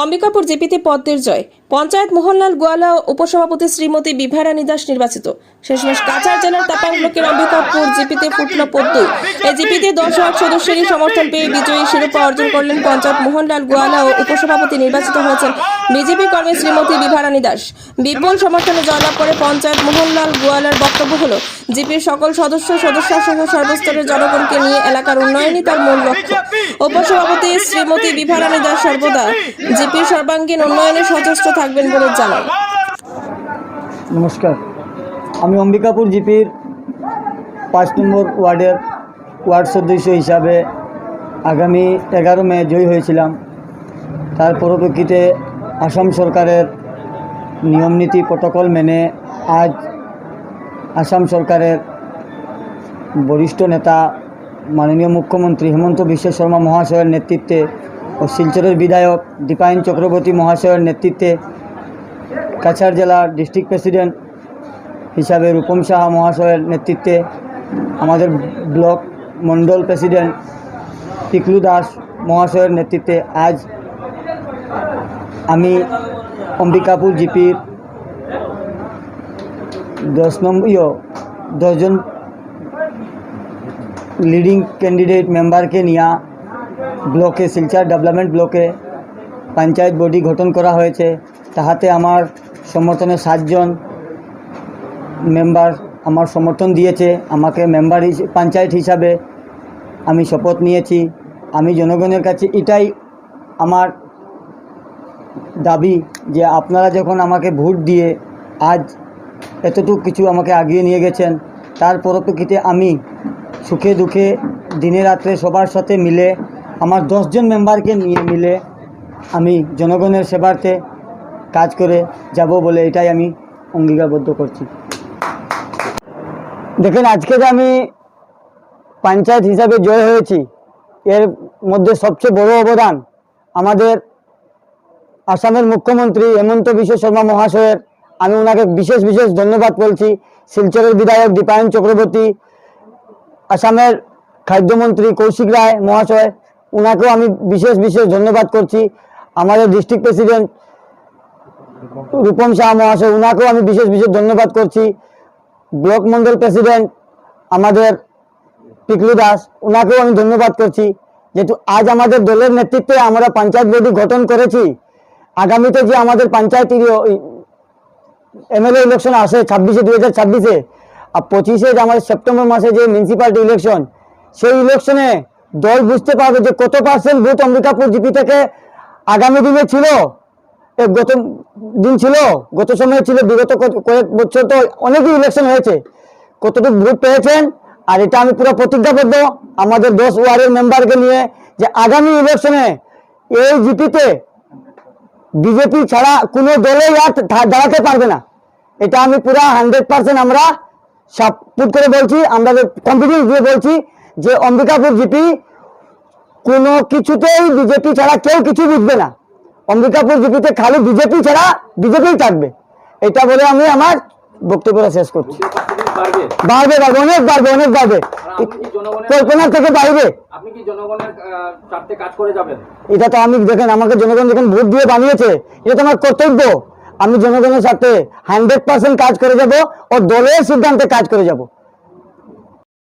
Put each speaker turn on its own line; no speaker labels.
অম্বিকাপুর জিপিতে পদ্মের জয়। পঞ্চায়েত মোহনলাল গোয়ালা ও উপসভাপতি শ্রীমতী বিভারানী দাস নির্বাচিত। শেষমেশ কাছাড় জেলার তাপাং ব্লকের অম্বিকাপুর জিপিতে ফুটল পদ্মই। এই জিপিতে 10 সদস্যেরই সমর্থন পেয়ে বিজয়ী শিরোপা অর্জন করলেন পঞ্চায়েত মোহনলাল গোয়ালা ও উপসভাপতি নির্বাচিত হয়েছেন বিজেপি কর্মী শ্রীমতী বিভারানী দাস। বিপুল সমর্থনে জয়লাভ করে পঞ্চায়েত মোহনলাল গোয়ালার বক্তব্য হলো, জিপির সকল সদস্যসহ সর্বস্তরের জনগণকে নিয়ে এলাকার উন্নয়নই তার মূল লক্ষ্য। উপসভাপতি শ্রীমতী বিভারানী দাস সর্বদা জিপির সর্বাঙ্গীন উন্নয়নে সচেষ্ট থাকবেন বলে জানান।
নমস্কার, আমি অম্বিকাপুর জিপির 5 নম্বর ওয়ার্ডের ওয়ার্ড সদস্য হিসাবে আগামী 11 মে জয়ী হয়েছিলাম। তার পরিপ্রেক্ষিতে আসাম সরকারের নিয়মনীতি প্রটোকল মেনে আজ আসাম সরকারের বরিষ্ঠ নেতা মাননীয় মুখ্যমন্ত্রী হিমন্ত বিশ্ব শর্মা মহাশয়ের নেতৃত্বে ও শিলচরের বিধায়ক দীপায়ন চক্রবর্তী মহাশয়ের নেতৃত্বে কাছাড় জেলার ডিস্ট্রিক্ট প্রেসিডেন্ট হিসাবে রূপম সাহা মহাশয়ের নেতৃত্বে আমাদের ব্লক মণ্ডল প্রেসিডেন্ট পিকলু দাস মহাশয়ের নেতৃত্বে আজ আমি অম্বিকাপুর জিপির 10 জন লিডিং ক্যান্ডিডেট মেম্বারকে নিয়ে ব্লকে শিলচর ডেভেলপমেন্ট ব্লকে পঞ্চায়েত বডি গঠন করা হয়েছে। তাহাতে আমার সমর্থনে 7 জন মেম্বার আমার সমর্থন দিয়েছে। আমাকে মেম্বার পঞ্চায়েত হিসাবে আমি শপথ নিয়েছি। আমি জনগণের কাছে এটাই আমার দাবি যে আপনারা যখন আমাকে ভোট দিয়ে আজ এতটুকু কিছু আমাকে আগিয়ে নিয়ে গেছেন, তার পরিপ্রেক্ষিতে আমি সুখে দুঃখে দিনে রাত্রে সবার সাথে মিলে আমার 10 জন মেম্বারকে নিয়ে মিলে আমি জনগণের সেবার্থে কাজ করে যাব বলে এটাই আমি অঙ্গীকারবদ্ধ করছি। দেখেন, আজকে যে আমি পঞ্চায়েত হিসাবে জয় হয়েছি, এর মধ্যে সবচেয়ে বড় অবদান আমাদের আসামের মুখ্যমন্ত্রী হেমন্ত বিশ্ব শর্মা মহাশয়ের। আমি ওনাকে বিশেষ ধন্যবাদ বলছি। শিলচরের বিধায়ক দীপায়ন চক্রবর্তী, আসামের খাদ্যমন্ত্রী কৌশিক রায় মহাশয়, ওনাকেও আমি বিশেষ ধন্যবাদ করছি। আমাদের ডিস্ট্রিক্ট প্রেসিডেন্ট রূপম সাহা মহাশয়, ওনাকেও আমি বিশেষ ধন্যবাদ করছি। ব্লক মন্ডল প্রেসিডেন্ট আমাদের পিকলু দাস, ওনাকেও আমি ধন্যবাদ করছি। যেহেতু আজ আমাদের দলের নেতৃত্বে আমরা পঞ্চায়েত বডি গঠন করেছি, আগামীতে যে আমাদের পঞ্চায়েত এমএলএ ইলেকশন আসে 2026-এ, আর 25-এ যে আমাদের সেপ্টেম্বর মাসে যে মিউনিসিপ্যালিটি ইলেকশন, সেই ইলেকশনে দল বুঝতে পারবে যে কত পার্সেন্ট ভোট অম্বিকাপুর জিপি থেকে আগামী দিনে ছিল, গত দিন ছিল, গত সময়ে ছিল। বিগত কয়েক বছর তো অনেকই ইলেকশন হয়েছে, কতটুকু ভোট পেয়েছেন। আর এটা আমি পুরো প্রতিজ্ঞাবদ্ধ আমাদের 10 ওয়ার্ডের মেম্বারকে নিয়ে যে আগামী ইলেকশনে এই জিপিতে বিজেপি ছাড়া কোনো দলেই আর দাঁড়াতে পারবে না। এটা আমি পুরা 100% আমরা সাপোর্ট করে বলছি, আমরা কনফিডেন্স দিয়ে বলছি যে অম্বিকাপুর জিপি কোনো কিছুতেই বিজেপি ছাড়া কেউ কিছু বুঝবে না। অম্বিকাপুর জিপিতে খালি বিজেপি ছাড়া বিজেপিই থাকবে। এটা বলে আমি আমার বক্তব্যটা শেষ করছি। বাড়বে, অনেক বাড়বে, কল্পনা থেকে বাড়বে। এটা তো আমি, দেখেন, আমাকে জনগণ যখন ভোট দিয়ে বানিয়েছে, এটা তো আমার কর্তব্য। আমি জনগণের সাথে 100% কাজ করে যাব ও দলের সিদ্ধান্তে কাজ করে যাব।